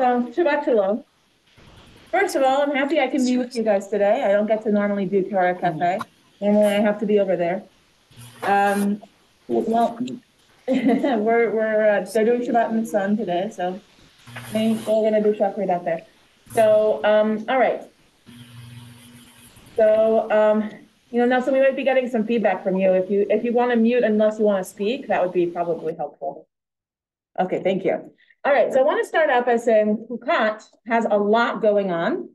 So, Shabbat Shalom. First of all, I'm happy I can be with you guys today. I don't get to normally do Torah Cafe. Normally I have to be over there. Well, they're doing Shabbat in the sun today, so they're gonna do Shabbat out there. So, all right. So, Nelson, we might be getting some feedback from you. If you want to mute unless you want to speak, that would be probably helpful. Okay, thank you. All right, so I want to start out by saying Sukkot has a lot going on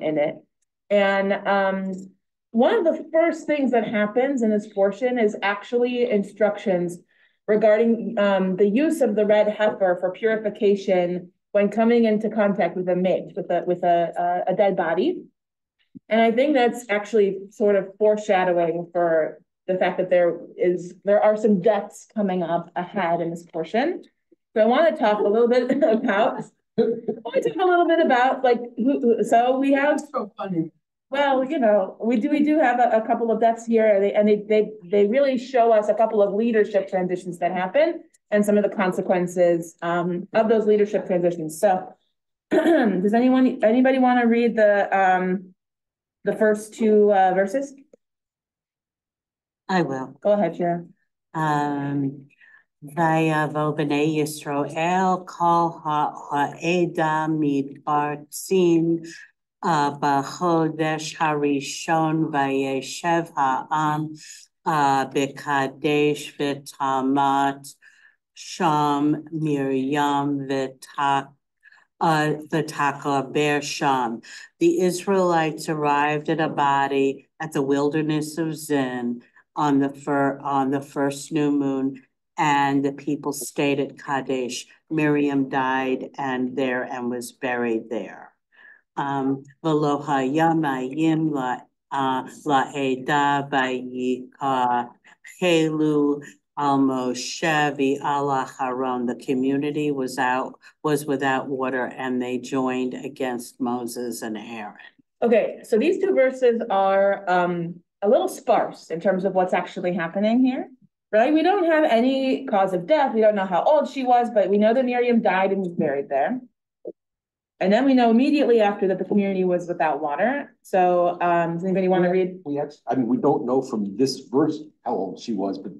in it. And one of the first things that happens in this portion is actually instructions regarding the use of the red heifer for purification when coming into contact with a dead body. And I think that's actually sort of foreshadowing for the fact that there are some deaths coming up ahead in this portion. So I want to talk a little bit about like so we have so funny. Well, we do have a couple of deaths here, and they really show us a couple of leadership transitions that happen and some of the consequences of those leadership transitions. So does anybody want to read the first two verses? I will. Go ahead, Shira. Vayavo b'nei Yisroel kol ha'eda mitpartzin b'chodesh harishon vayeshev ha'am b'kadesh v'tamat sham Miriam v'takla ber sham. The Israelites arrived at a body at the wilderness of Zin on the first new moon, and the people stayed at Kadesh. Miriam died and was buried there. V'lo hayamayim la'eda v'yika chelu al Moshe v'ala Haron. The community was without water, and they joined against Moses and Aaron. Okay, so these two verses are a little sparse in terms of what's actually happening here, right? We don't have any cause of death. We don't know how old she was, but we know that Miriam died and was buried there. And then we know immediately after that the community was without water. So does anybody want to read? We don't know from this verse how old she was, but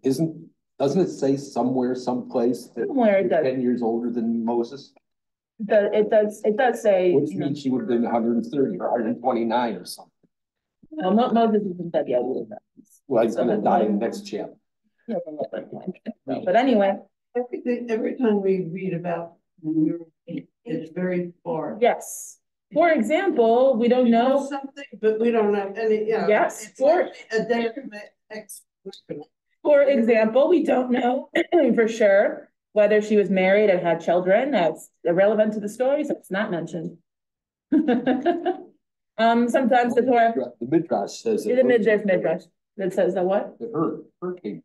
doesn't it say someplace that it does. 10 years older than Moses? It does say. Which means she would have been 130 or 129 or something. Well, Moses isn't dead yet. Well, he's going to die in the next chapter. Yeah, but anyway. Every time we read about it's very far. Yes. For example, we don't know something, but we don't have any. Yes. For a definite For example, we don't know for sure whether she was married and had children. That's irrelevant to the story, so it's not mentioned. Sometimes the Torah. The Midrash says it. The Midrash that says that what? Her king.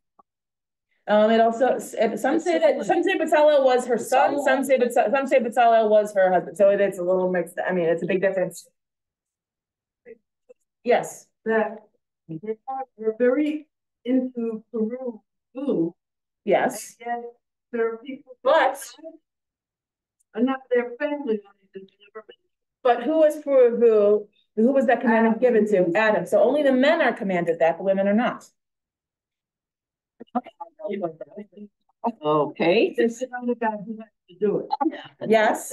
It also some say Bezalel was her son. Some say Bezalel was her husband. So it's a little mixed. I mean, it's a big difference. Yes. That we're very into Peru food. Yes. And yet there are people, but not their family. But who was Peru? Who was that commandment given to? Adam. So only the men are commanded that, the women are not. Okay. There's another guy who has to do it. Yes.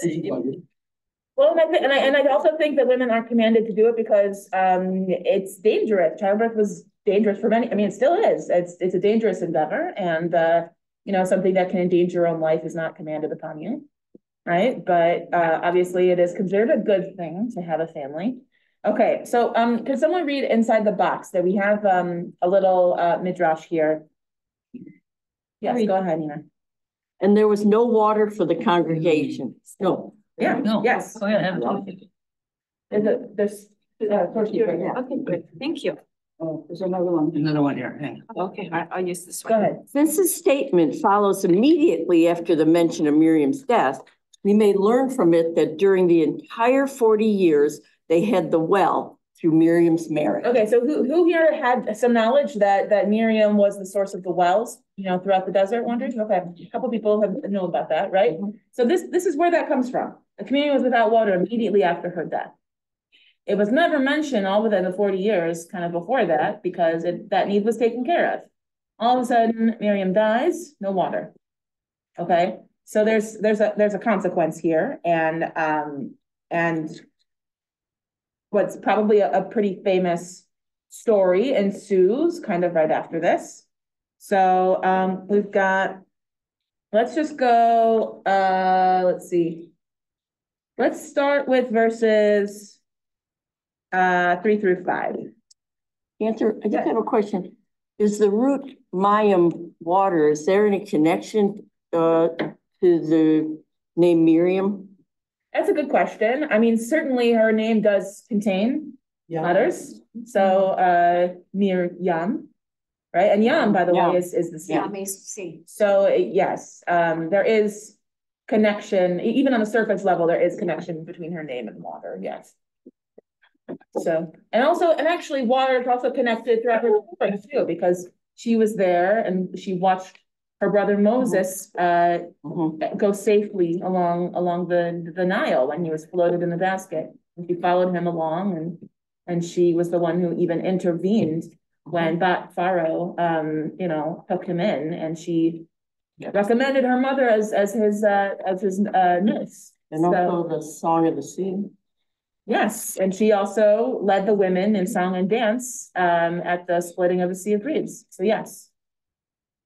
Well, and I also think that women aren't commanded to do it because it's dangerous. Childbirth was dangerous for many. I mean, it still is. It's a dangerous endeavor, and something that can endanger your own life is not commanded upon you, right? But obviously, it is considered a good thing to have a family. Okay, so can someone read inside the box that we have a little midrash here? Yes, go ahead, Nina. And there was no water for the congregation. No. Yeah. No. Yes. Oh, yeah. There's Okay, good. Thank you. Oh, there's another one. Another one here. Hang on. Okay, I'll use this one. Go ahead. Since this statement follows immediately after the mention of Miriam's death, we may learn from it that during the entire 40 years they had the well to Miriam's marriage. Okay, so who here had some knowledge that Miriam was the source of the wells, throughout the desert wonders? Okay, a couple people know about that, right? So this is where that comes from. The community was without water immediately after her death. It was never mentioned all within the 40 years kind of before that, because that need was taken care of. All of a sudden, Miriam dies, no water. Okay, so there's a consequence here, and what's probably a pretty famous story ensues kind of right after this. So we've got, let's just go, let's see. Let's start with verses 3 through 5. Cantor, I just have a question. Is the root Mayim water, is there any connection to the name Miriam? That's a good question. I mean, certainly her name does contain letters. So Miriam, right? And Yam, by the way, is the sea. So yes, there is connection, even on the surface level, there is connection between her name and water, yes. So, and actually water is also connected throughout her life too, because she was there and she watched her brother Moses go safely along the Nile when he was floated in the basket. And she followed him along, and she was the one who even intervened when Pharaoh took him in, and she recommended her mother as his nurse. And also the Song of the Sea. Yes, and she also led the women in song and dance at the splitting of the Sea of Reeds. So yes.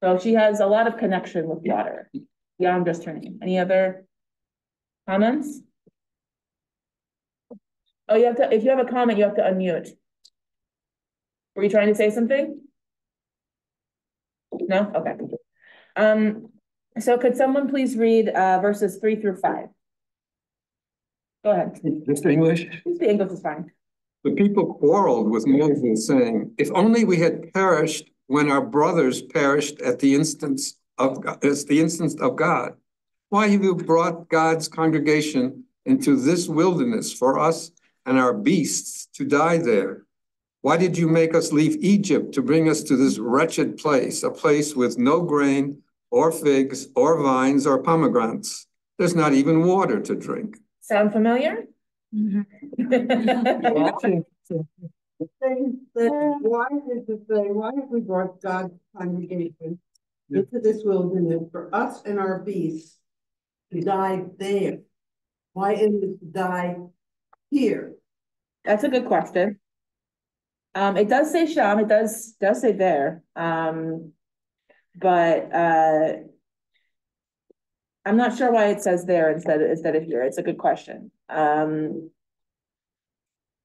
So she has a lot of connection with water beyond just her name. Any other comments? Oh, if you have a comment, you have to unmute. Were you trying to say something? No? Okay. So could someone please read verses 3 through 5? Go ahead. Just English? The English is fine. The people quarreled with Moses, saying, "If only we had perished when our brothers perished at the instance of God. Why have you brought God's congregation into this wilderness for us and our beasts to die there? Why did you make us leave Egypt to bring us to this wretched place, a place with no grain or figs or vines or pomegranates? There's not even water to drink." Sound familiar? Saying that why did it say, why have we brought God's congregation into this wilderness for us and our beasts to die there? Why isn't it to die here? That's a good question. It does say Sham, it does say there. But I'm not sure why it says there instead of here. It's a good question.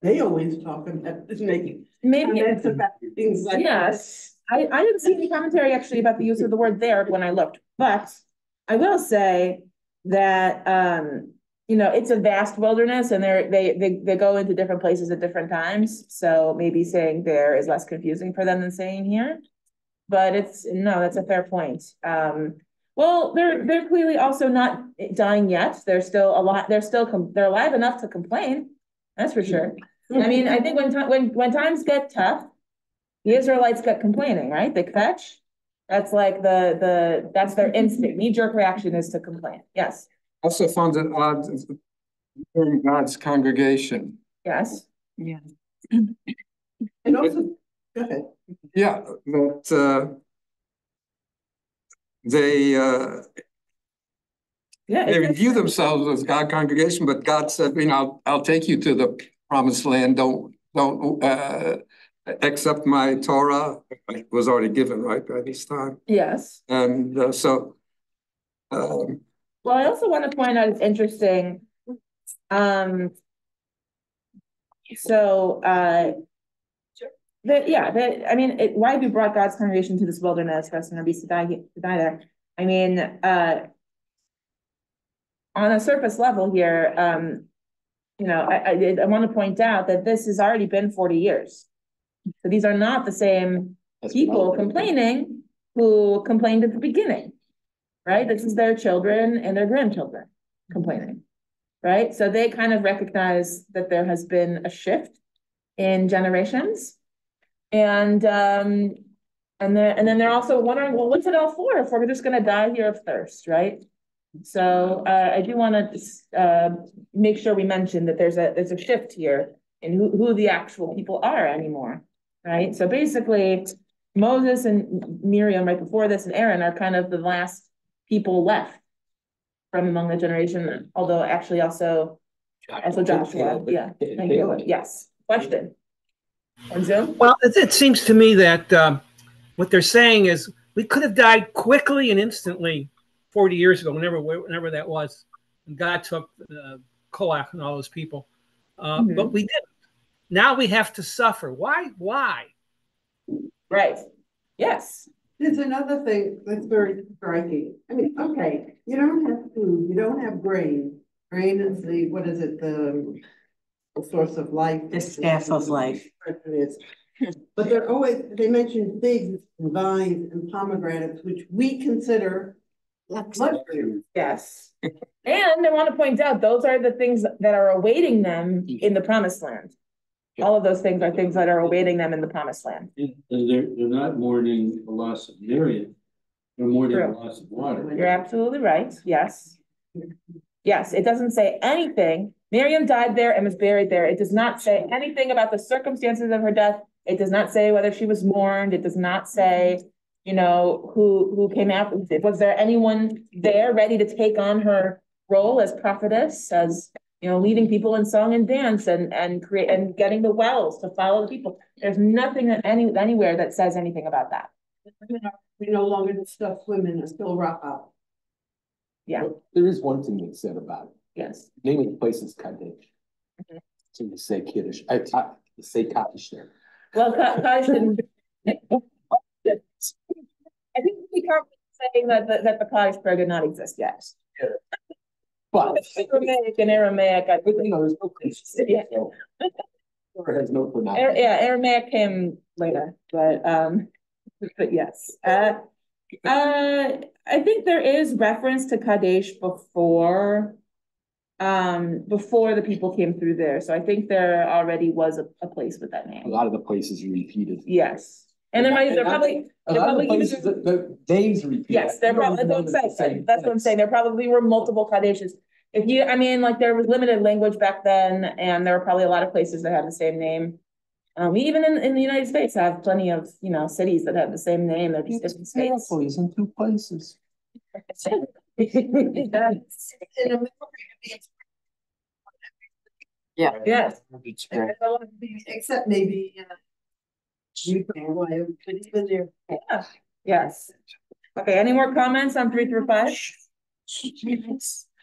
They always talk about this making. Maybe It's about things like yes. I didn't see any commentary actually about the use of the word there when I looked, but I will say that it's a vast wilderness, and they go into different places at different times. So maybe saying there is less confusing for them than saying here. But that's a fair point. Well, they're clearly also not dying yet. They're still alive. They're alive enough to complain. That's for sure. I mean, I think when times get tough, the Israelites get complaining, right? They fetch. That's like that's their instinct. Knee-jerk reaction is to complain. Yes. Also found it odd during God's congregation. Yes. Yeah. And also, go ahead. Yeah, that they view themselves as God congregation, but God said, I'll take you to the promised land. Don't accept my Torah. It was already given, right, by this time. Yes. And well, I also want to point out, it's interesting. Why have you brought God's congregation to this wilderness for us and our beasts to die there? I mean, on a surface level here, I want to point out that this has already been 40 years. So these are not the same people complaining who complained at the beginning, right? This is their children and their grandchildren complaining, right? So they kind of recognize that there has been a shift in generations. And then they're also wondering, well, what's it all for if we're just gonna die here of thirst, right? So I do want to make sure we mention that there's a shift here in who the actual people are anymore, right? So basically, Moses and Miriam right before this and Aaron are kind of the last people left from among the generation, although actually also Joshua. Yeah, thank you. Yes. Question on Zoom? Well, it seems to me that what they're saying is we could have died quickly and instantly 40 years ago, whenever that was. And God took Korach and all those people. But we didn't. Now we have to suffer. Why? Right. Yes. There's another thing that's very striking. I mean, okay, you don't have food, you don't have grain. Grain is the source of life. The staff of life. But they mention figs and vines and pomegranates, which we consider luxury. Yes. And I want to point out, those are the things that are awaiting them in the promised land. All of those things are things that are awaiting them in the promised land. They're not mourning the loss of Miriam, they're mourning the loss of water. You're absolutely right. Yes. Yes, it doesn't say anything. Miriam died there and was buried there. It does not say anything about the circumstances of her death. It does not say whether she was mourned. It does not say, who came out. Was there anyone there ready to take on her role as prophetess, as leading people in song and dance and create and getting the wells to follow the people? There's nothing anywhere that says anything about that. We no longer discuss women until rock up. Yeah. But there is one thing that's said about it. Yes. The name of the place is Kadesh. So you say Kiddush. I say Kaddish there. Well, Kaddish didn't. I think we can't say that the Kaddish prayer did not exist yet. But Aramaic and Aramaic, I think, there's no place. Yeah. Torah has no pronunciation. Aramaic came later, but yes. I think there is reference to Kadesh before the people came through there. So I think there already was a place with that name. A lot of the places are repeated. Yes. And they're probably places the names are repeated. Yes, they're probably, that's what I'm saying. There probably were multiple Kadeshes. There was limited language back then, and there were probably a lot of places that had the same name. We even in the United States have plenty of, cities that have the same name. They're just different states. He's in two places. Yeah. Yes. Except maybe, Yeah. Yes. Okay, any more comments on 3 through 5?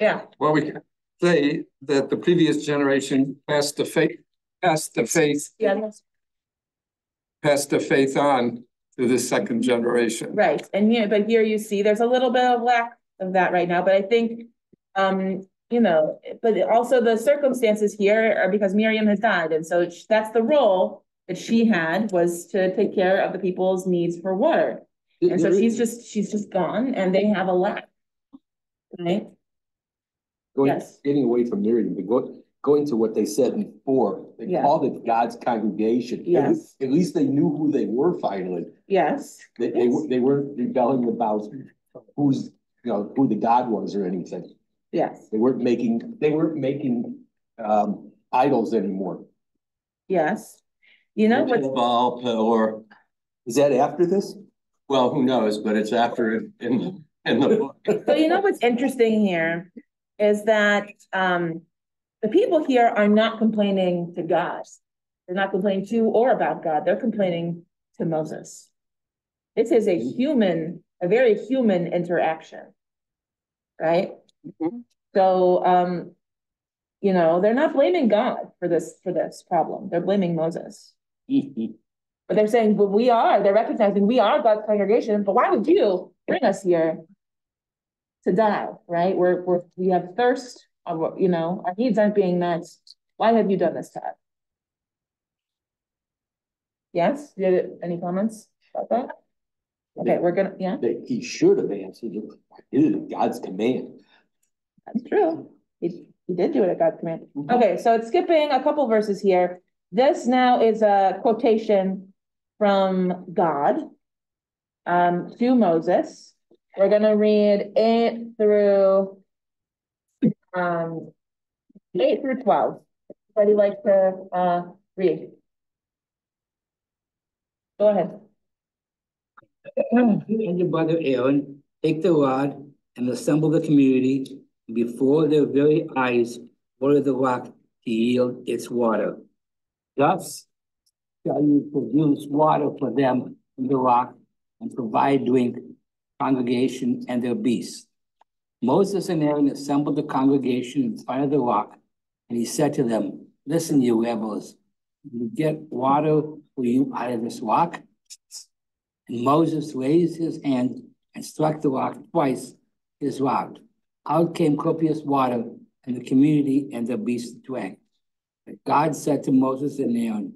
Yeah. Well, we can say that the previous generation passed the faith Yeah. passed the faith on to the second generation. Right. And but here you see there's a little bit of lack of that right now. But I think, but also the circumstances here are because Miriam has died. And so that's the role that she had, was to take care of the people's needs for water. And so she's just gone, and they have a lack. Right? Yes. Getting away from Miriam, but going to what they said before, they called it God's congregation. Yes. At least they knew who they were finally. Yes. They weren't rebelling about who the God was or anything. Yes. They weren't making idols anymore. Yes. You know what? Or Is that after this? well, who knows? But it's after it in the book. So you know what's interesting here is that the people here are not complaining to God. They're not complaining to or about God. They're complaining to Moses. This is a very human interaction, right? Mm-hmm. So, they're not blaming God for this problem. They're blaming Moses. But they're saying, but they're recognizing we are God's congregation, but why would you bring us here to die, right? We have thirst, our needs aren't being met. Why have you done this to us? Yes, you had any comments about that? Okay, He should have answered it. I did it at God's command. That's true. He did do it at God's command. Okay, so it's skipping a couple verses here. This now is a quotation from God to Moses. We're gonna read 8 through 12. Anybody like to read? Go ahead. And your brother Aaron, take the rod and assemble the community, and before their very eyes, water the rock to yield its water. Thus shall you produce water for them from the rock and provide drink, congregation and their beasts. Moses and Aaron assembled the congregation in front of the rock, and he said to them, listen, you rebels, you get water for you out of this rock? And Moses raised his hand and struck the rock twice, his rod. Out came copious water, and the community and the beasts drank. But God said to Moses and Aaron,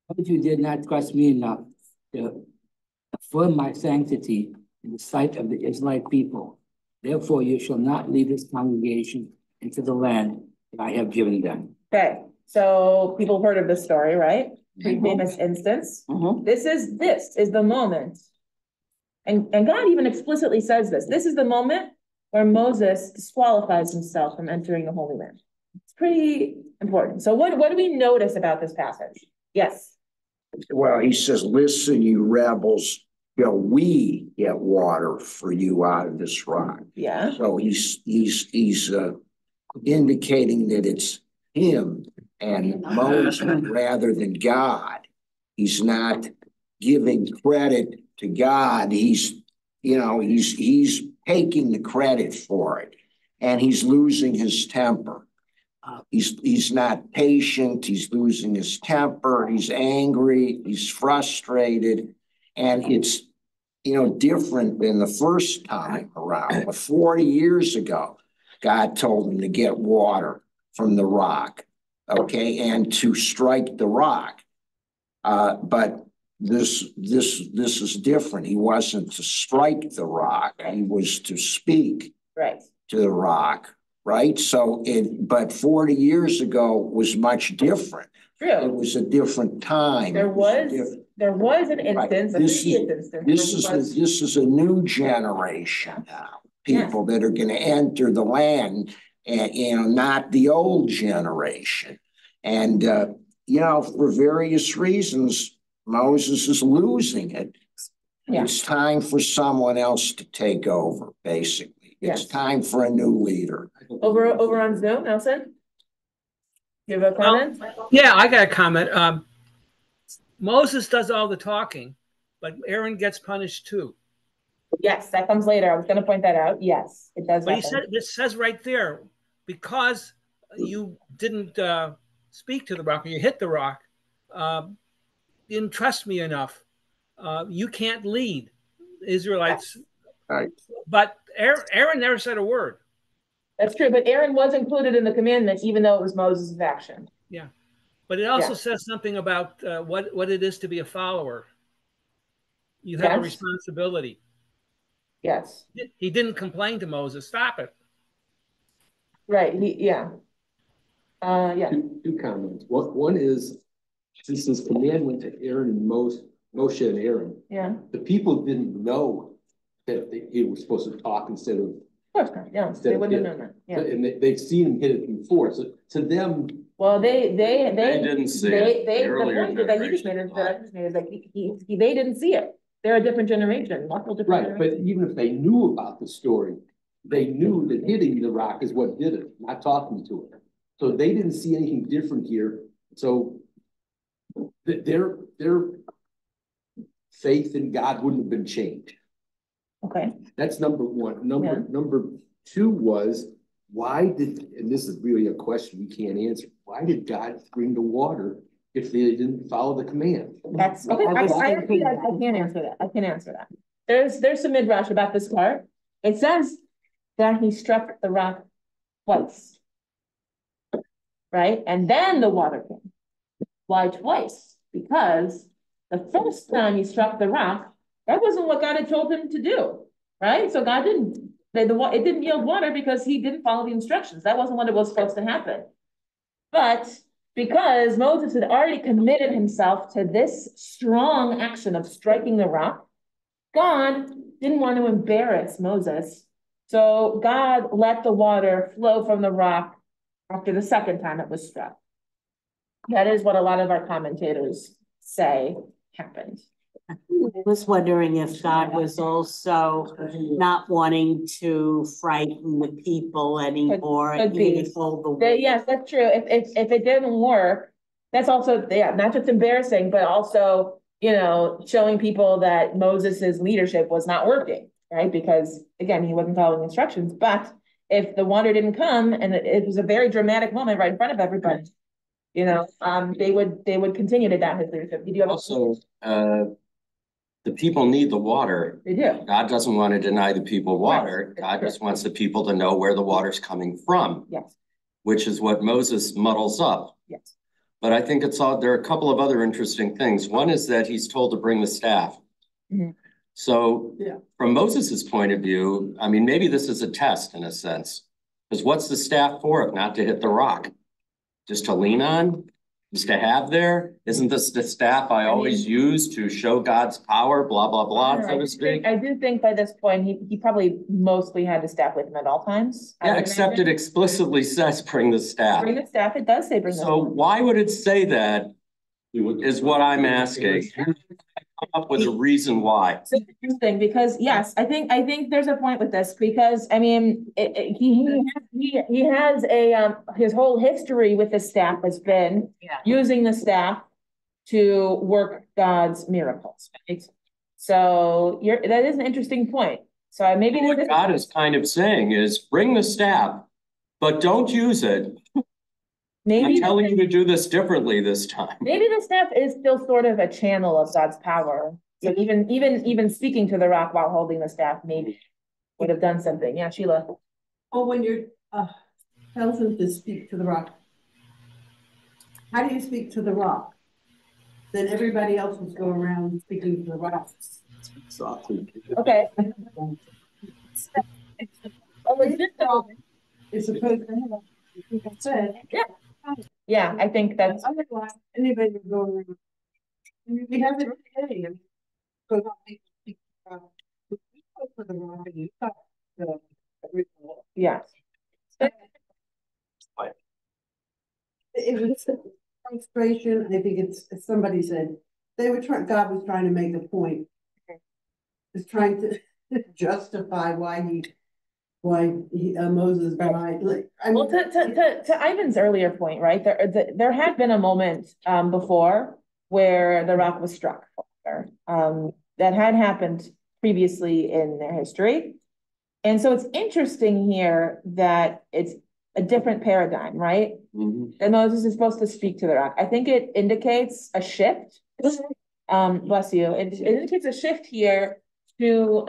but you did not trust me enough to affirm my sanctity in the sight of the Israelite people. Therefore, you shall not lead this congregation into the land that I have given them. Okay, so people have heard of this story, right? Pretty famous instance. This is the moment. And God even explicitly says this. This is the moment where Moses disqualifies himself from entering the Holy Land. It's pretty important. So what do we notice about this passage? Yes. Well, he says, listen, you rebels, shall we get water for you out of this rock? Yeah. So he's indicating that it's him and Moses rather than God. He's not giving credit to God. He's taking the credit for it, and he's losing his temper. He's not patient. He's losing his temper. He's angry. He's frustrated, and it's different than the first time around. 40 years ago, God told him to get water from the rock, okay, and to strike the rock. But this is different. He wasn't to strike the rock. He was to speak to the rock. Right. So but 40 years ago was much different. True. It was a different time. There was an instance, right. This is a new generation now. People that are going to enter the land, and not the old generation. And for various reasons, Moses is losing it. Yeah. It's time for someone else to take over, basically. It's time for a new leader. Over on Zoom, Nelson? You have a comment? Yeah, I got a comment. Moses does all the talking, but Aaron gets punished too. Yes, that comes later. I was going to point that out. Yes, it does. But it says right there, because you didn't speak to the rock, or you hit the rock, didn't trust me enough. You can't lead Israelites. Yes. Right. But Aaron never said a word. That's true, but Aaron was included in the commandment, even though it was Moses' action. Yeah, but it also says something about what it is to be a follower. You have a responsibility. Yes. He didn't complain to Moses. Stop it. Right. Two comments. One is, since this command went to Aaron and Moshe and Aaron, the people didn't know that he was supposed to talk instead of. Of course not. Yeah, they wouldn't have known that. Yeah. And they've seen him hit it before. So to them, well, they didn't see it. The point that he just made is like they didn't see it. They're a different generation, multiple different generations. But even if they knew about the story, they knew that hitting the rock is what did it, not talking to it. So they didn't see anything different here. So their faith in God wouldn't have been changed. Okay. That's number one. Number two was, and this is really a question we can't answer, why did God bring the water if they didn't follow the command? That's okay. I can't answer that. I can answer that. There's some midrash about this part. It says that he struck the rock twice. Right? And then the water came. Why twice? Because the first time he struck the rock, that wasn't what God had told him to do, right? So God it didn't yield water because he didn't follow the instructions. That wasn't what it was supposed to happen. But because Moses had already committed himself to this strong action of striking the rock, God didn't want to embarrass Moses. So God let the water flow from the rock after the second time it was struck. That is what a lot of our commentators say happened. I was wondering if God was also not wanting to frighten the people anymore. Could be. Yes, that's true. If it didn't work, that's also, yeah, not just embarrassing, but also, you know, showing people that Moses's leadership was not working, right? Because again, he wasn't following instructions. But if the water didn't come, and it was a very dramatic moment right in front of everybody, you know, they would continue to doubt his leadership. Did you have also, the people need the water. They do. God doesn't want to deny the people water. Right. God just wants the people to know where the water's coming from. Yes. Which is what Moses muddles up. Yes. But I think there are a couple of other interesting things. One is that he's told to bring the staff. Mm-hmm. So from Moses's point of view, I mean, maybe this is a test in a sense. Because what's the staff for if not to hit the rock? Just to lean on? Just to have there? Isn't this the staff I always use to show God's power, blah, blah, blah, so to speak? I do think by this point, he probably mostly had the staff with him at all times. Yeah, except it explicitly says bring the staff. Bring the staff, it does say bring the staff. So why would it say that is what I'm asking. Come up with a reason why. It's interesting because yes, I think there's a point with this because I mean he has a his whole history with the staff has been using the staff to work God's miracles. Right? So that is an interesting point. So maybe what God is kind of saying is bring the staff, but don't use it. Maybe I'm telling you to do this differently this time. Maybe the staff is still sort of a channel of God's power. So even speaking to the rock while holding the staff maybe would have done something. Yeah, Sheila. Oh, when you're tells him to speak to the rock. How do you speak to the rock? Then everybody else was going around speaking to the rocks. Okay. It's supposed to have. I said, yeah, I think that's otherwise anybody would go around. We have it today. Because for the rock and you thought yes. It was frustration. I think it's somebody said they were trying. God was trying to make a point. Was trying to justify why Moses died. Like, well, to Ivan's earlier point, right? There had been a moment before where the rock was struck. That had happened previously in their history, and so it's interesting here that it's a different paradigm, right? Mm-hmm. That Moses is supposed to speak to the rock. I think it indicates a shift. Bless you. It indicates a shift here to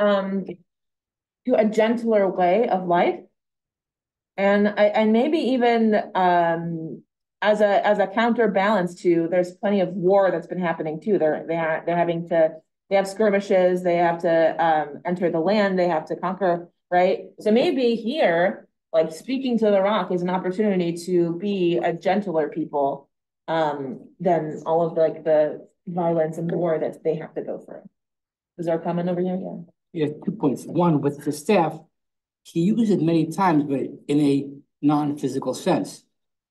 a gentler way of life, and maybe even as a counterbalance to there's plenty of war that's been happening too. They have skirmishes. They have to enter the land. They have to conquer. Right. So maybe here, like speaking to the rock is an opportunity to be a gentler people than all of the violence and war that they have to go through. Is there a comment over here? Yeah, 2 points. One, with the staff, he used it many times, but in a non-physical sense.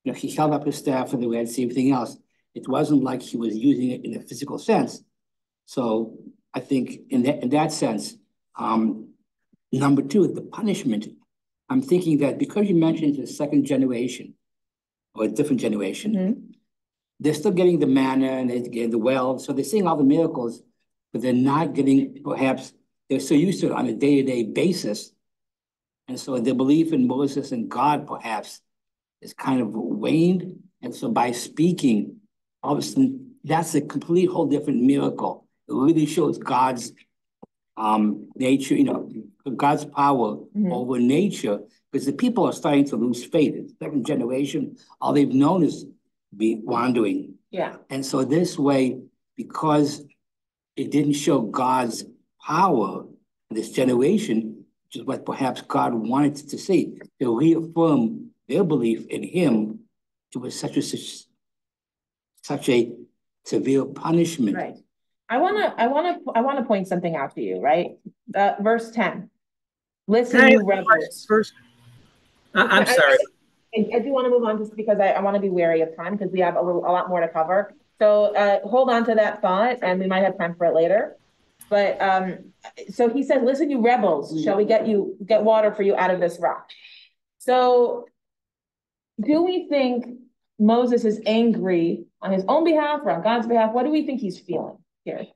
You know, he held up his staff and the way I'd see everything else. It wasn't like he was using it in a physical sense. So I think in that sense, number two, the punishment. I'm thinking that because you mentioned the second generation or a different generation, they're still getting the manna and they're getting the well. So they're seeing all the miracles, but they're not getting, perhaps, they're so used to it on a day-to-day basis. And so their belief in Moses and God, perhaps, is kind of waned. And so by speaking, all of a sudden, that's a complete whole different miracle. It really shows God's nature, you know, God's power over nature, because the people are starting to lose faith. It's second generation, all they've known is be wandering. Yeah. And so this way, because it didn't show God's power in this generation, which is what perhaps God wanted to see, to reaffirm their belief in him to such such a severe punishment. Right. I wanna point something out to you, right? Verse 10. Listen, Can I you ask a question rebels. first? I'm sorry. I do want to move on just because I want to be wary of time because we have a lot more to cover. So hold on to that thought and we might have time for it later. But so he said, listen, you rebels, shall we get water for you out of this rock? So do we think Moses is angry on his own behalf or on God's behalf? What do we think he's feeling here?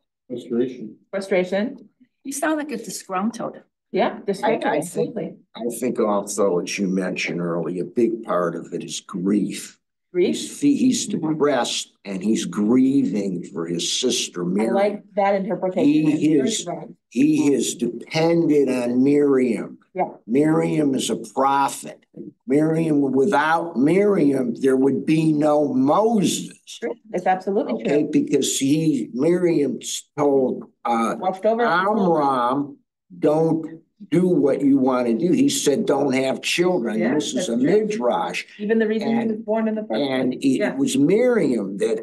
Frustration. You sound like a disgruntled. Yeah, absolutely. I think also, as you mentioned earlier, a big part of it is grief. Grief? He's depressed and he's grieving for his sister Miriam. I like that interpretation. He is dependent on Miriam. Yeah. Miriam is a prophet. Without Miriam, there would be no Moses. True. It's absolutely true. Because Miriam told Amram, don't do what you want to do. He said, don't have children. Yeah, this is a midrash. Even the reason he was born in the first place. And it was Miriam that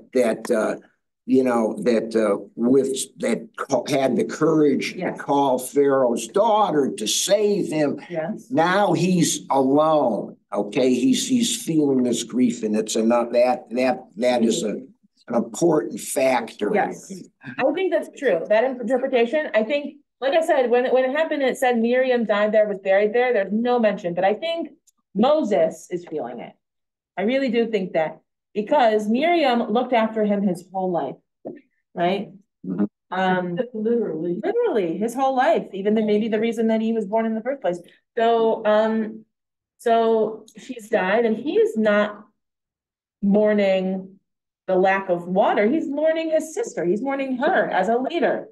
had the courage to call Pharaoh's daughter to save him. Yes. Now he's alone. Okay, he's feeling this grief, and it's enough that is an important factor. Yes, I think that's true. That interpretation, I think. Like I said, when it happened, it said Miriam died there, was buried there. There's no mention, but I think Moses is feeling it. I really do think that because Miriam looked after him his whole life, right? Literally his whole life, even maybe the reason that he was born in the first place. So, so she's died, and he's not mourning the lack of water. He's mourning his sister. He's mourning her as a leader.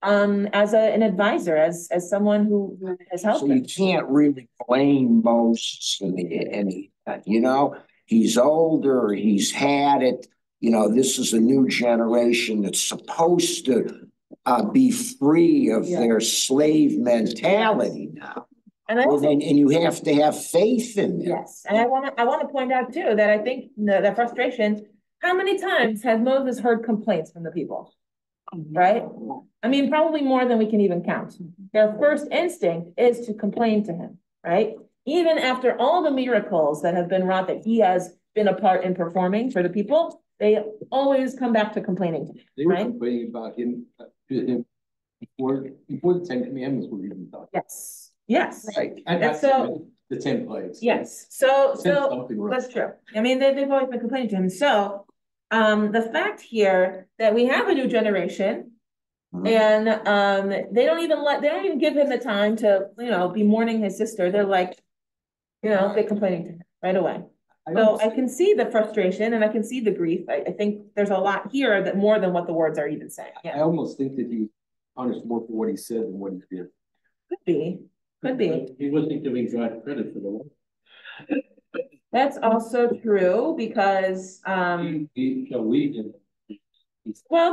As an advisor, as someone who has helped. So you can't really blame Moses in any, he's older, he's had it, this is a new generation that's supposed to be free of their slave mentality now. And you have to have faith in them. Yes, and I want to point out too that I think the frustration. How many times has Moses heard complaints from the people? Right? I mean, probably more than we can even count. Their first instinct is to complain to him, right? Even after all the miracles that have been wrought that he has been a part in performing for the people, they always come back to complaining to him. They were complaining about him before the 10 Commandments were even done. Yes. Right. And so the 10 plagues. Yes. So that's true. I mean, they've always been complaining to him. So the fact here that we have a new generation and they don't even give him the time to, be mourning his sister. They're like, they're complaining to him right away. So I can see the frustration and I can see the grief. I think there's a lot here that more than what the words are even saying. Yeah. I almost think that he punished more for what he said than what he did. Could be. He wasn't giving God credit for the work. That's also true because Well,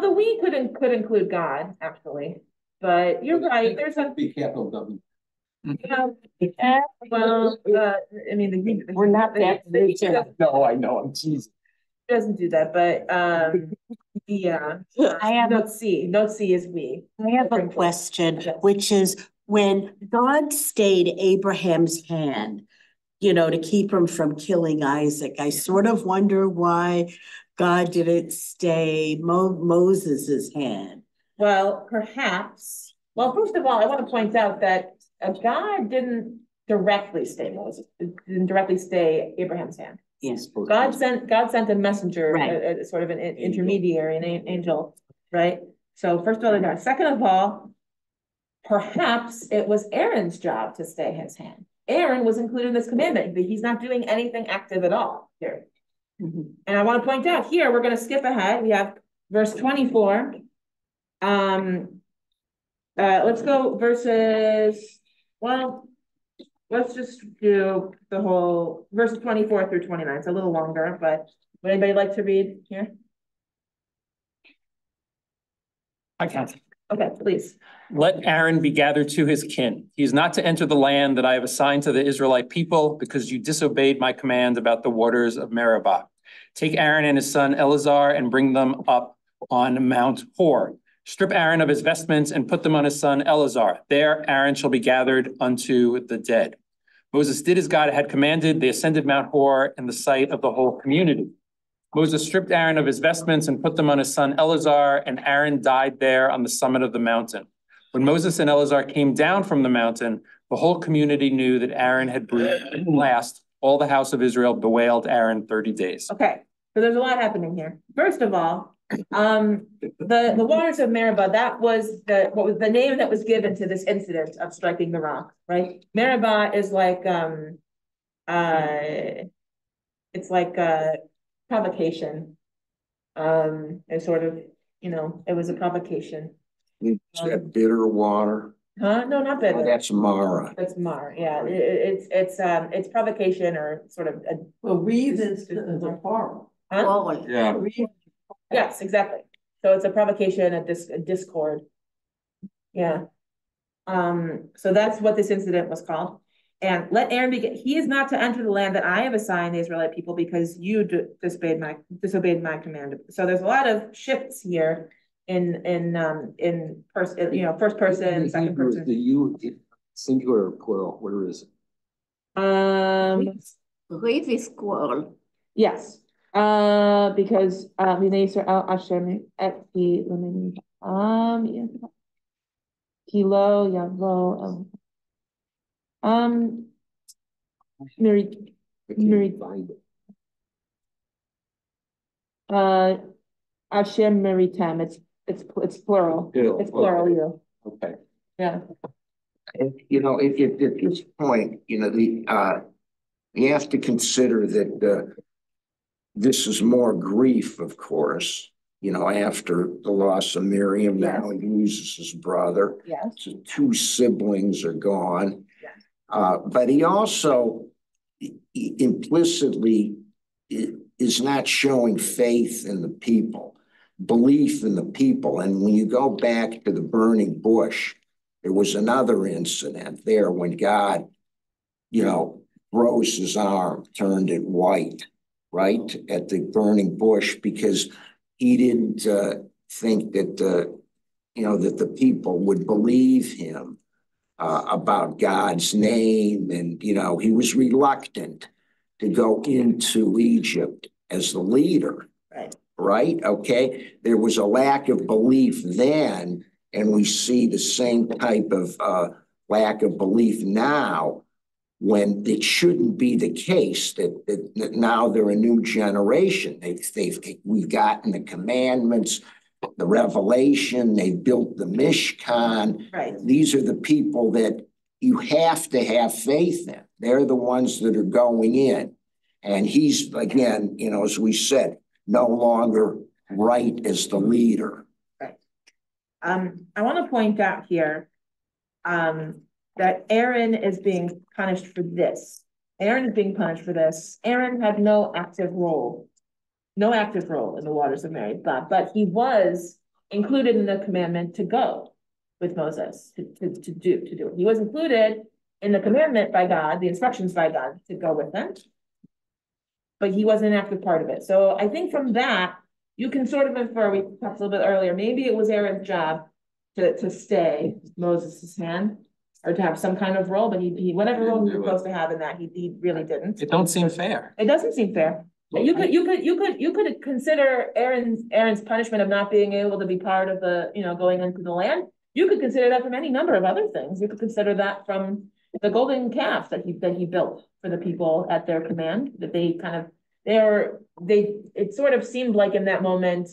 the we could include God actually, but you're right. There's a big capital W. Well, I mean, we're not that rich. No, I know. I'm teasing. It doesn't do that, but yeah. I have note C is we. I have a question, which is when God stayed Abraham's hand, to keep him from killing Isaac, I sort of wonder why God didn't stay Moses's hand. Well, perhaps. Well, first of all, I want to point out that God didn't directly stay Moses. Didn't directly stay Abraham's hand. Yes. God sent a messenger, right. Sort of an intermediary, an angel, right? So first of all, God. Second of all, perhaps it was Aaron's job to stay his hand. Aaron was included in this commandment, but he's not doing anything active at all here. Mm-hmm. And I want to point out here, we're going to skip ahead. We have verse 24. Let's go verses, well, let's just do the whole verses 24 through 29. It's a little longer, but would anybody like to read here? I can. Okay, please. Let Aaron be gathered to his kin. He is not to enter the land that I have assigned to the Israelite people because you disobeyed my command about the waters of Meribah. Take Aaron and his son Eleazar and bring them up on Mount Hor. Strip Aaron of his vestments and put them on his son Eleazar. There Aaron shall be gathered unto the dead. Moses did as God had commanded. They ascended Mount Hor in the sight of the whole community. Moses stripped Aaron of his vestments and put them on his son Eleazar, and Aaron died there on the summit of the mountain. When Moses and Eleazar came down from the mountain, the whole community knew that Aaron had breathed last. All the house of Israel bewailed Aaron 30 days. Okay, so there's a lot happening here. First of all, the waters of Meribah, that was what was the name that was given to this incident of striking the rock, right? Meribah is like it's like a provocation. It sort of, it was a provocation. Is that bitter water? Huh? No, not bitter. Oh, that's Mara. That's Mar. Yeah, it's provocation or sort of Well, reasons to quarrel. huh? Yeah. Yes, exactly. So it's a provocation, a discord. Yeah. So that's what this incident was called. And let Aaron he is not to enter the land that I have assigned the Israelite people because you disobeyed my command. So there's a lot of shifts here in first person, second person. The you singular or plural, where is it? Believe is squirrel. Yes. Because Yisrael Hashem et Kilo Yavo Miri Hashem Miritam. It's plural. It's plural. Okay. You. Okay. Yeah. And, at this point, you have to consider that this is more grief, of course, after the loss of Miriam. Yes. Now he loses his brother. Yes. So 2 siblings are gone. Yes. But he also implicitly is not showing faith in the people, belief in the people. And when you go back to the burning bush, there was another incident there when God, froze his arm, turned it white, right, at the burning bush, because he didn't think that that the people would believe him about God's name, and he was reluctant to go into Egypt as the leader. Right? Okay. There was a lack of belief then, and we see the same type of lack of belief now, when it shouldn't be the case that now they're a new generation. We've gotten the commandments, the revelation, they built the Mishkan. Right. These are the people that you have to have faith in. They're the ones that are going in. And he's, again, as we said, no longer right as the leader. Right. I want to point out here that Aaron is being punished for this. Aaron is being punished for this. Aaron had no active role in the waters of Meribah, but he was included in the commandment to go with Moses to do it. He was included in the commandment by God, the instructions by God to go with him, but he wasn't an active part of it. So I think from that, you can sort of infer, we talked a little bit earlier, maybe it was Aaron's job to stay Moses' hand, or to have some kind of role, but he whatever role he was supposed to have in that, he really didn't. It don't seem fair. It doesn't seem fair. You could consider Aaron's punishment of not being able to be part of the, going into the land. You could consider that from any number of other things. You could consider that from the golden calf that he built for the people at their command, that it sort of seemed like in that moment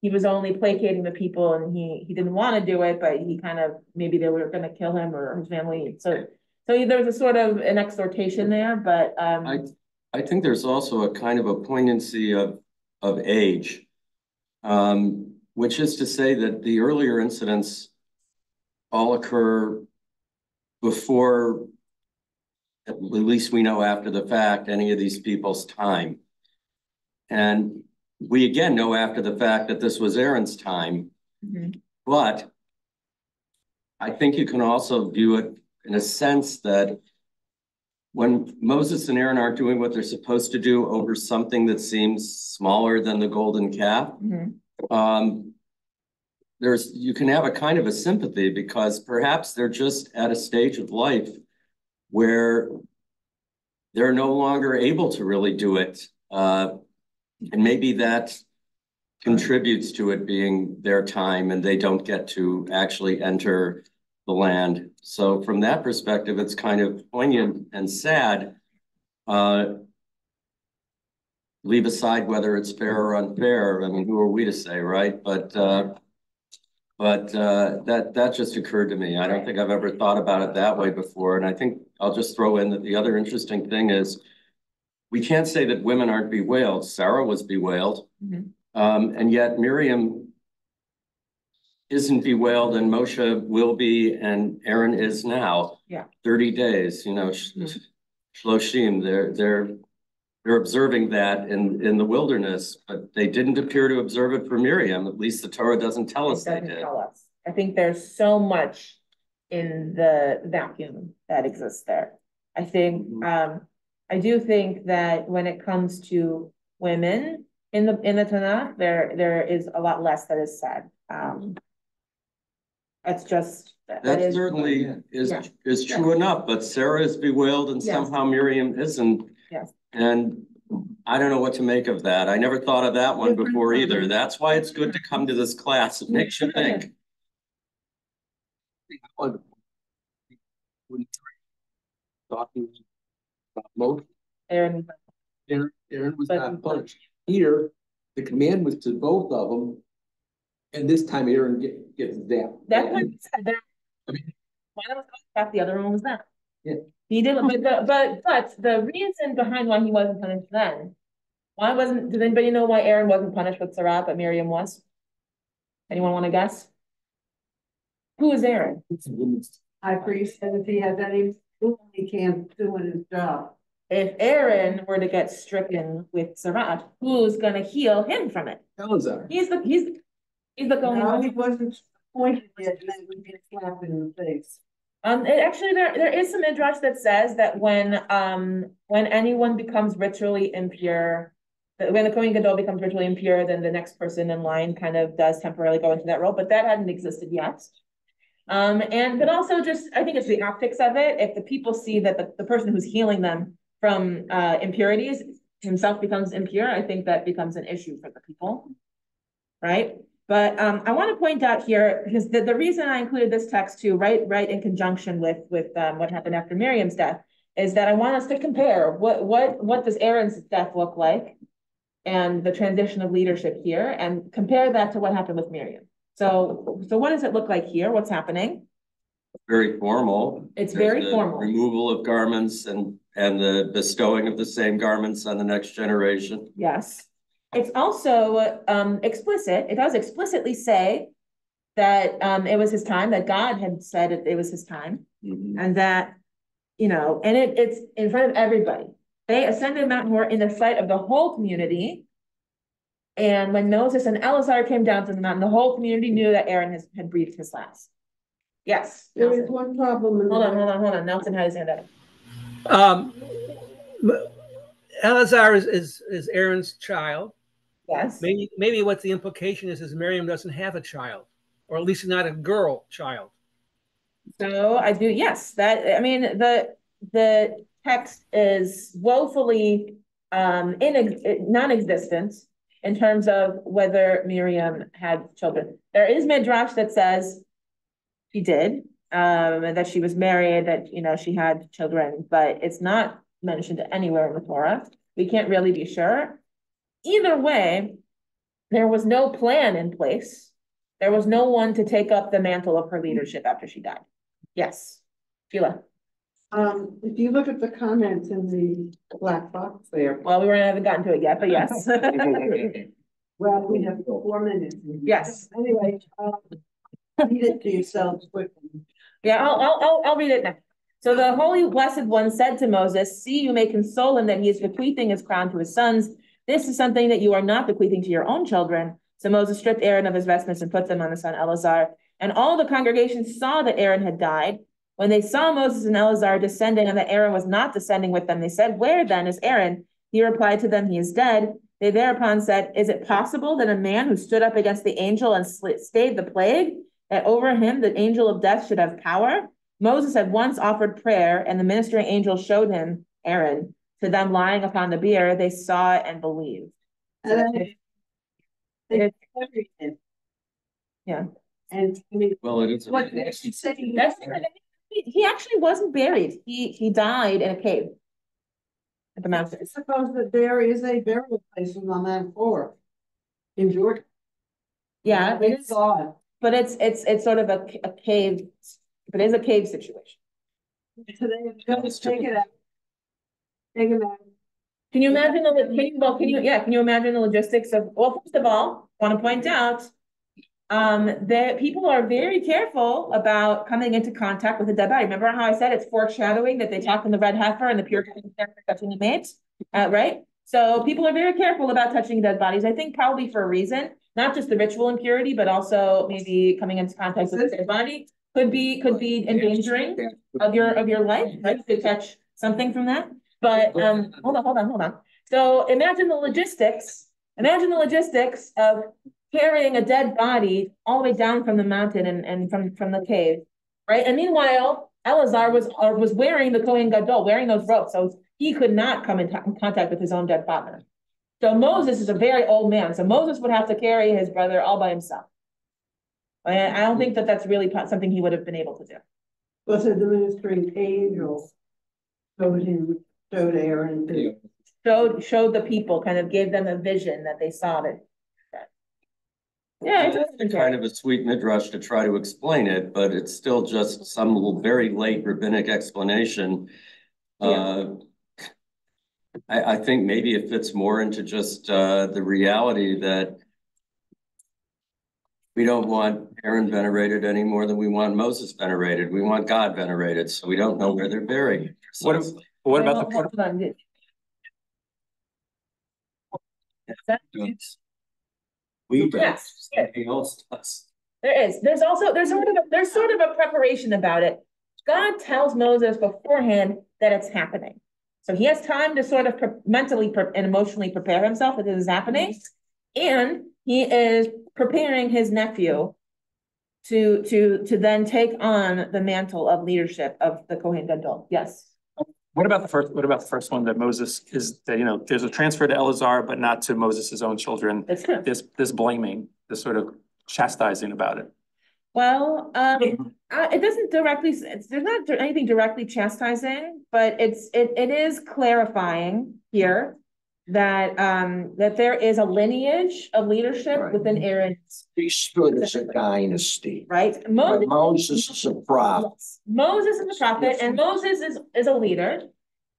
he was only placating the people, and he didn't want to do it, but he kind of, maybe they were going to kill him or his family. So there was a sort of an exhortation there, but I think there's also a kind of a poignancy of age, which is to say that the earlier incidents all occur before, at least we know after the fact, any of these people's time. And we again know after the fact that this was Aaron's time, but I think you can also view it in a sense that when Moses and Aaron aren't doing what they're supposed to do over something that seems smaller than the golden calf, you can have a kind of a sympathy because perhaps they're just at a stage of life where they're no longer able to really do it. And maybe that contributes to it being their time and they don't get to actually enter the land. So from that perspective, it's kind of poignant and sad. Leave aside whether it's fair or unfair. I mean, who are we to say, right? But that just occurred to me. I don't think I've ever thought about it that way before. And I think I'll just throw in that the other interesting thing is we can't say that women aren't bewailed. Sarah was bewailed. And yet Miriam isn't bewailed and Moshe will be and Aaron is now. 30 days, you know, Shloshim, they're observing that in the wilderness, but they didn't appear to observe it for Miriam. At least the Torah doesn't tell us they did. I think there's so much in the vacuum that exists there. I think I do think that when it comes to women in the Tanakh, there is a lot less that is said. It's just that certainly is true enough, but Sarah is bewailed and somehow Miriam isn't. And I don't know what to make of that. I never thought of that one before either. That's why it's good to come to this class. It makes you think. Talking about Moses. Aaron was not punished. Here, the command was to both of them, and this time Aaron gets zapped. That's what he said. One was off, the other one was not. Yeah. He did, but the reason behind why he wasn't punished then, does anybody know why Aaron wasn't punished with Sarah, but Miriam was? Anyone want to guess? Who is Aaron? High priest, and if he has any, he can't do his job. If Aaron were to get stricken with Sarah, who's going to heal him from it? Elazar. He's the going. No, he wasn't pointed yet, and that would be a slap in the face. Actually, there is some midrash that says that when anyone becomes ritually impure, when the Kohen Gadol becomes ritually impure, then the next person in line kind of does temporarily go into that role, but that hadn't existed yet. But also just, I think it's the optics of it. If the people see that the person who's healing them from impurities himself becomes impure, I think that becomes an issue for the people, right? But I want to point out here, because the reason I included this text too, right in conjunction with what happened after Miriam's death, is that I want us to compare what does Aaron's death look like and the transition of leadership here, and compare that to what happened with Miriam. So what does it look like here? What's happening? Very formal. It's very formal. Removal of garments and the bestowing of the same garments on the next generation. Yes. It's also explicit. It does explicitly say that it was his time, that God had said it was his time, and that, and it's in front of everybody. They ascended Mount Hor in the sight of the whole community. And when Moses and Eleazar came down to the mountain, the whole community knew that Aaron had breathed his last. Yes. There is one problem. Hold on. Nelson had his hand up. Eleazar is Aaron's child. Yes. Maybe what the implication is Miriam doesn't have a child, or at least not a girl child. So I do, yes. The text is woefully non-existent in terms of whether Miriam had children. There is midrash that says she did, that she was married, that she had children, but it's not mentioned anywhere in the Torah. We can't really be sure. Either way, there was no plan in place. There was no one to take up the mantle of her leadership after she died. Yes, Sheila. If you look at the comments in the black box there. Well, we haven't gotten to it yet, but yes. Well, we have 4 minutes. Yes. Anyway, read it to yourselves quickly. Yeah, I'll read it now. So the Holy Blessed One said to Moses, "See, you may console him that he is bequeathing his crown to his sons. This is something that you are not bequeathing to your own children." So Moses stripped Aaron of his vestments and put them on his son Eleazar. And all the congregation saw that Aaron had died. When they saw Moses and Eleazar descending and that Aaron was not descending with them, they said, "Where then is Aaron?" He replied to them, "He is dead." They thereupon said, "Is it possible that a man who stood up against the angel and stayed the plague, that over him the angel of death should have power?" Moses had once offered prayer, and the ministering angel showed him Aaron. To them lying upon the bier, they saw it and believed. Yeah. And I mean, Well, it is. what she said, He actually wasn't buried. He died in a cave at the mountain. I suppose that there is a burial place on that floor in Georgia. Yeah, They saw it. but it's sort of a cave, but it is a cave situation. So they have to take it out. Take it out. Can you imagine can you imagine the logistics of, well, first of all, I want to point out that people are very careful about coming into contact with a dead body. Remember how I said it's foreshadowing that they talk in the red heifer and the pure touching the mate, right? So people are very careful about touching dead bodies. I think probably for a reason, not just the ritual impurity, but also maybe coming into contact with a dead body could be endangering of your life, right? To catch something from that. But hold on. So imagine the logistics of carrying a dead body all the way down from the mountain and from the cave, right? And meanwhile, Eleazar was wearing the Kohen Gadol, wearing those robes, so he could not come in contact with his own dead father. So Moses is a very old man, so Moses would have to carry his brother all by himself. And I don't think that that's really something he would have been able to do. Well, so the ministering angel showed Aaron. Showed the people, kind of gave them a vision that they saw it. Yeah, it's kind of a sweet midrash to try to explain it, but it's still just some little very late rabbinic explanation. Yeah. I think maybe it fits more into just the reality that we don't want Aaron venerated any more than we want Moses venerated. We want God venerated, so we don't know where they're buried. What about the we do. Yes. Something else does. There's sort of a preparation about it. God tells Moses beforehand that it's happening. So he has time to sort of mentally and emotionally prepare himself that this is happening. And he is preparing his nephew to then take on the mantle of leadership of the Kohen Gadol. Yes. What about the first one, that Moses is that, there's a transfer to Eleazar, but not to Moses' own children. That's true. This blaming, this sort of chastising about it. Well, it doesn't directly, there's not anything directly chastising, but it is clarifying here that that there is a lineage of leadership within Aaron's. He stood as a dynasty. Right. Moses is a prophet. Yes. Moses is a prophet, and Moses is a leader,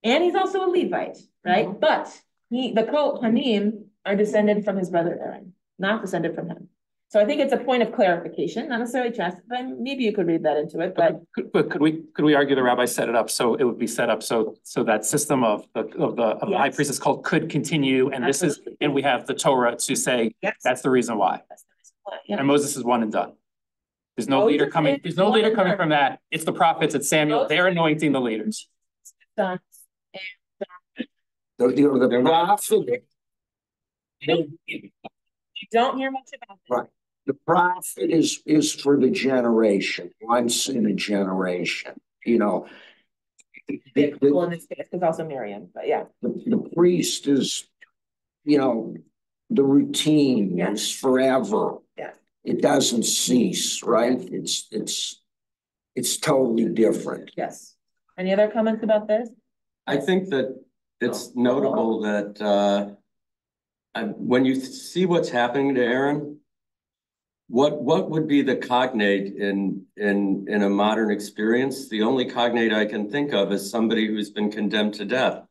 and he's also a Levite, right? But the Kohanim are descended from his brother Aaron, not descended from him. So I think it's a point of clarification, not necessarily but maybe you could read that into it. But could we argue the rabbi set it up so it would be set up so that system of the high priest is called could continue, and Absolutely. This is, and we have the Torah to say that's the reason why. That's the reason why. Yeah. And Moses is one and done. There's no leader coming. There's no leader coming from that. It's the prophets. It's Samuel. They're anointing the leaders. The prophet. You don't hear much about this. Right. The prophet is for the generation, once in a generation, in this case, because also Miriam, but yeah. The priest is, the routine is forever. Yeah. It doesn't cease, right? It's totally different. Yes. Any other comments about this? I think that it's notable that when you see what's happening to Aaron, what would be the cognate in a modern experience? The only cognate I can think of is somebody who's been condemned to death.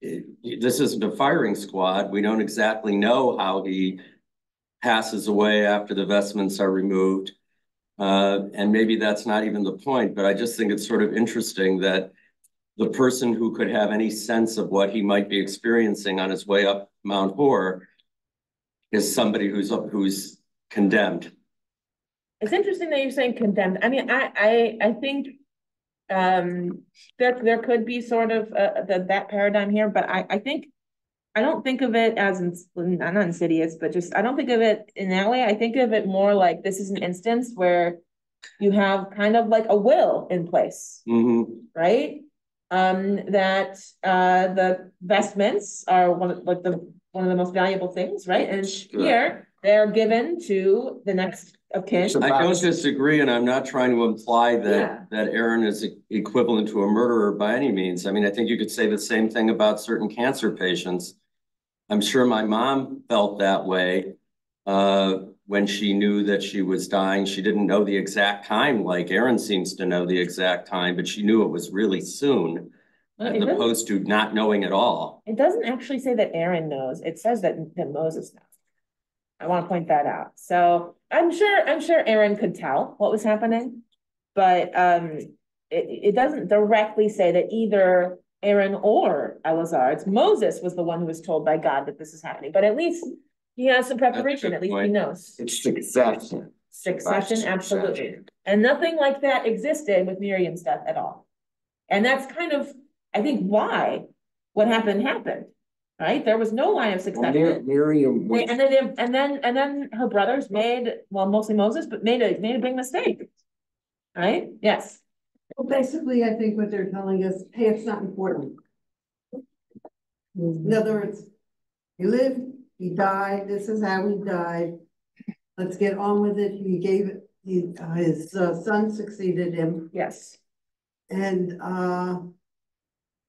This isn't a firing squad. We don't exactly know how he passes away after the vestments are removed. And maybe that's not even the point, but I just think it's sort of interesting that the person who could have any sense of what he might be experiencing on his way up Mount Hor is somebody who's condemned. It's interesting that you're saying condemned. I mean, I think there could be sort of that paradigm here, but I think I don't think of it as not insidious, but just I don't think of it in that way. I think of it more like this is an instance where you have kind of like a will in place, right? That the vestments are one of the most valuable things, right? And here they're given to the next of kin. I don't disagree, and I'm not trying to imply that Aaron is equivalent to a murderer by any means. I mean, I think you could say the same thing about certain cancer patients. I'm sure my mom felt that way when she knew that she was dying. She didn't know the exact time, like Aaron seems to know the exact time, but she knew it was really soon, as opposed to not knowing at all. It doesn't actually say that Aaron knows. It says that Moses knows. I want to point that out. So I'm sure Aaron could tell what was happening, but it doesn't directly say that either Aaron or Eleazar. It's Moses was the one who was told by God that this is happening, but at least he has some preparation. At least he knows. It's succession. Succession, absolutely. And nothing like that existed with Miriam's death at all. And that's kind of, I think, why what happened, right? There was no line of succession. Well, Miriam was... and then her brothers made, well, mostly Moses, but made a big mistake. Right? Yes. Well, basically, I think what they're telling us, hey, it's not important. In other words, he lived, he died, this is how he died. Let's get on with it. He gave it, his son succeeded him. Yes. And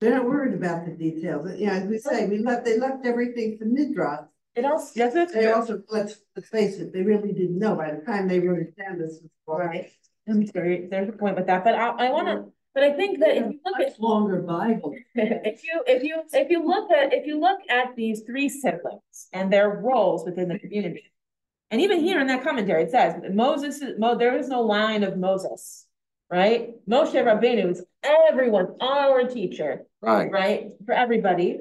they're not worried about the details. You know, as we say, they left everything to Midrash. It also, yes, they also, let's face it, they really didn't know by the time they wrote it down. This was right. There's a point with that, but I want to. But I think that if you look at longer Bible, if you look at these three siblings and their roles within the community, and even here in that commentary it says there is no line of Moses, right? Moshe Rabbeinu is everyone, our teacher, right, for everybody.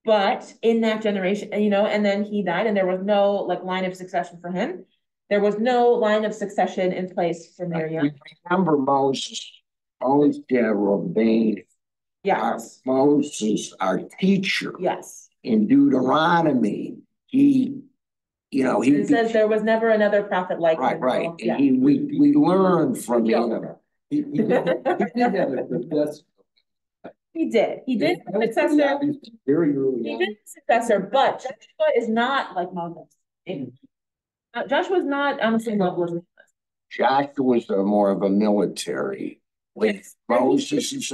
But in that generation, and then he died, and there was no line of succession for him. There was no line of succession in place for Miriam. We remember Moses, Rabbeinu. Yes. Moses, our teacher. Yes. In Deuteronomy, he says there was never another prophet like him. Right. And we learned from him. He did have a successor. He did have a successor. Very early. He did have a successor, but Joshua is not like Moses. Joshua's not on the same level as Moses. Joshua's more of a military. Moses is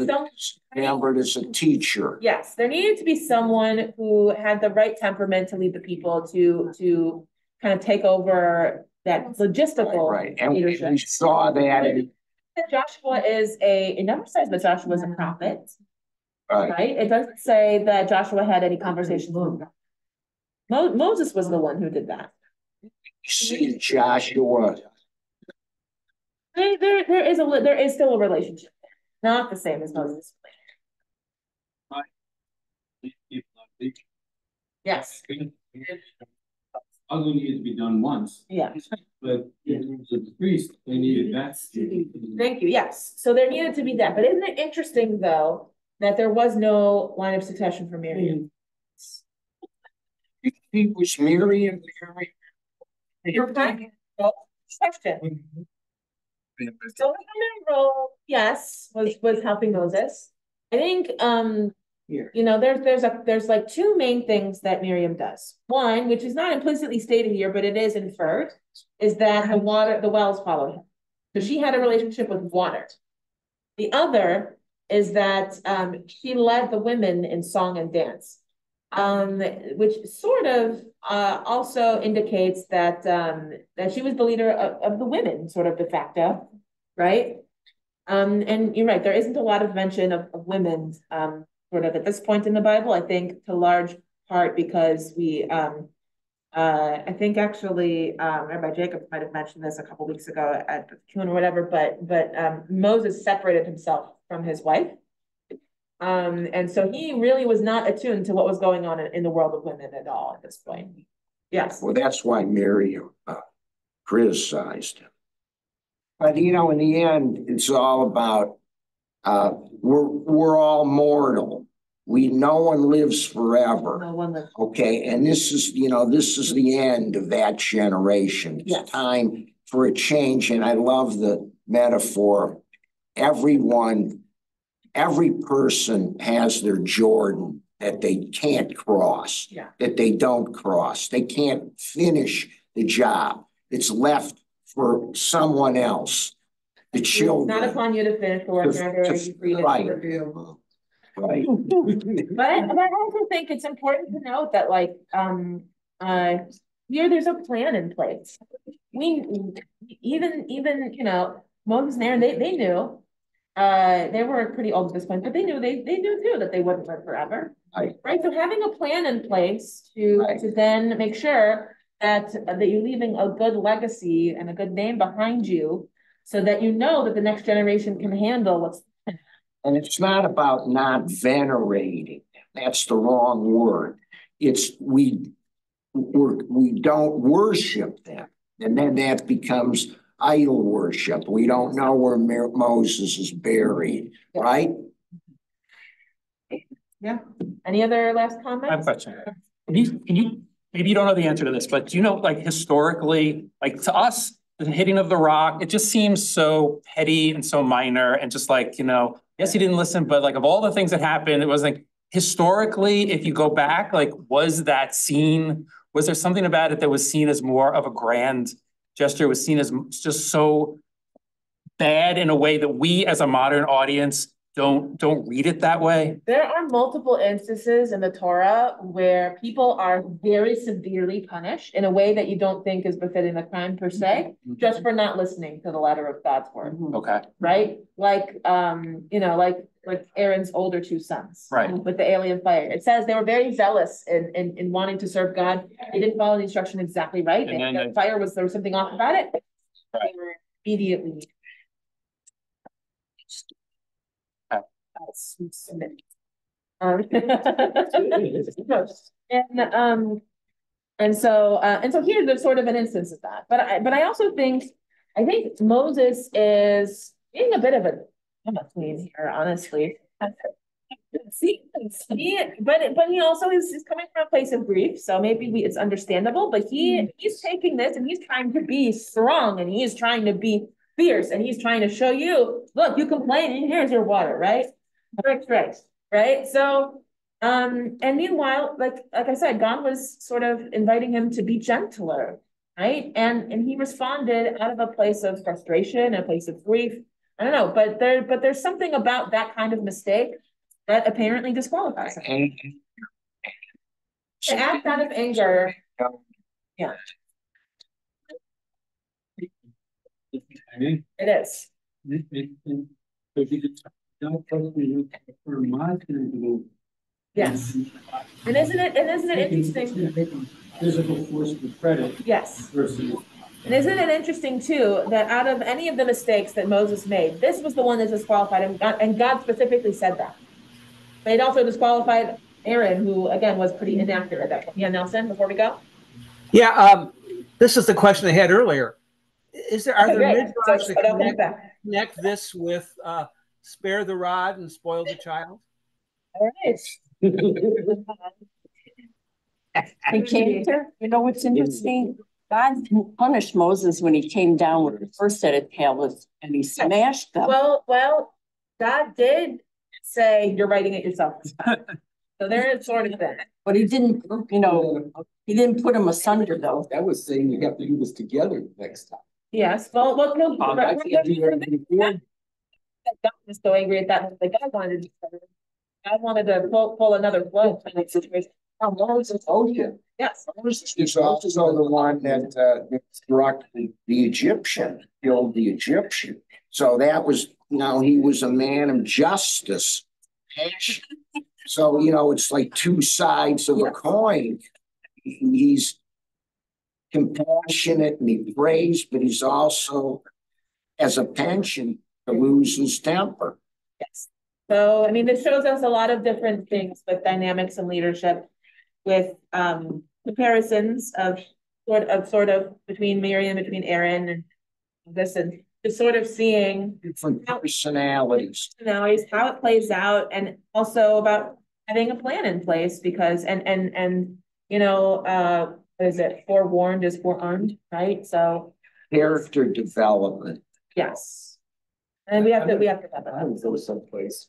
remembered as a teacher. Yes, there needed to be someone who had the right temperament to lead the people to kind of take over that logistical leadership. We saw that. Joshua is it never says that Joshua is a prophet. Right. It doesn't say that Joshua had any conversations with God. Moses was the one who did that. You see Joshua. There is still a relationship, not the same as Moses' relationship. Yes. Only needed to be done once. Yeah. But in terms of the priest, they needed that. Thank you. Yes. So there needed to be that. But isn't it interesting though that there was no line of succession for Miriam? He was Miriam. Question. So the role, yes, was helping Moses. I think there's like two main things that Miriam does. One, which is not implicitly stated here, but it is inferred, is that the wells followed him. So she had a relationship with water. The other is that she led the women in song and dance, which sort of also indicates that she was the leader of the women, sort of de facto, right? And you're right, there isn't a lot of mention of women sort of at this point in the Bible, I think to large part because I think actually Rabbi Jacob might have mentioned this a couple weeks ago at the Q&A or whatever, but Moses separated himself from his wife. And so he really was not attuned to what was going on in the world of women at all at this point. Yes. Well, that's why Miriam criticized him. But you know, in the end, it's all about, we're all mortal. No one lives forever. No one lives. Okay, and this is, you know, this is the end of that generation. It's Yes. time for a change, and I love the metaphor. Every person has their Jordan that they can't cross, that they don't cross. They can't finish the job. It's left for someone else. The children. It's not upon you to finish the work, neither are you free to review. Right. But I also think it's important to note that, like, here there's a plan in place. Even you know, Moses and Aaron, they knew, they were pretty old at this point, but they knew too that they wouldn't live forever. Right. So having a plan in place to then make sure that you're leaving a good legacy and a good name behind you, so that you know that the next generation can handle what's. And it's not about not venerating. That's the wrong word. It's we don't worship them, and then that becomes idol worship. We don't know where Moses is buried, right? Yeah. Any other last comments? I have a question. Can you, maybe you don't know the answer to this, but do you know, like, historically, like, to us, the hitting of the rock, it just seems so petty and so minor, and just like, you know, yes, he didn't listen, but like, of all the things that happened, it was like, historically, if you go back, like, was there something about it that was seen as more of a grand gesture, was seen as just so bad in a way that we as a modern audience don't read it that way? There are multiple instances in the Torah where people are very severely punished in a way that you don't think is befitting the crime per se, just for not listening to the letter of God's word. Okay. Right? Like, you know, like Aaron's older two sons, right, with the alien fire. It says they were very zealous in wanting to serve God. They didn't follow the instruction exactly right. And the fire there was something off about it. Right. They were immediately. And so here's a sort of an instance of that. But I also think Moses is being a bit of a queen here, honestly. But he also is coming from a place of grief, so maybe it's understandable. But he's taking this and he's trying to be strong, and he's trying to be fierce, and he's trying to show you, look, you complain, and here's your water, right? Right? So, and meanwhile, like I said, God was sort of inviting him to be gentler, right? And he responded out of a place of frustration, a place of grief. I don't know, but there's something about that kind of mistake that apparently disqualifies him. To act out of anger, yeah. It is. Yes. And isn't it interesting? Physical force of credit. Yes. Versus. And isn't it interesting too that out of any of the mistakes that Moses made, this was the one that disqualified him, and God specifically said that. But it also disqualified Aaron, who again was pretty inaccurate at that point. Yeah, Nelson, before we go. Yeah, this is the question I had earlier. Are there midrash that connect this with spare the rod and spoil the child? All right. And Cantor, you know what's interesting? God punished Moses when he came down with the first set of tablets and he smashed them. Well, God did say you're writing it yourself. So there is sort of that. But he didn't, you know, he didn't put them asunder though. That was saying you have to do this together next time. Yes, well, no. God was so angry at that. Like God wanted to pull another flood in that situation. Yes. It's also the one that struck the Egyptian, killed the Egyptian. So that was, he was a man of justice. So, it's like two sides of a coin. He's compassionate and he prays, but he's also, as a pension, to lose his temper. Yes. So, this shows us a lot of different things with dynamics and leadership, with comparisons of sort of between Miriam, between Aaron and this, and is sort of seeing Different personalities. how it plays out, and also about having a plan in place, because, you know, what is it? Forewarned is forearmed, right? So, Character development. yes. And we have to have that. I would go someplace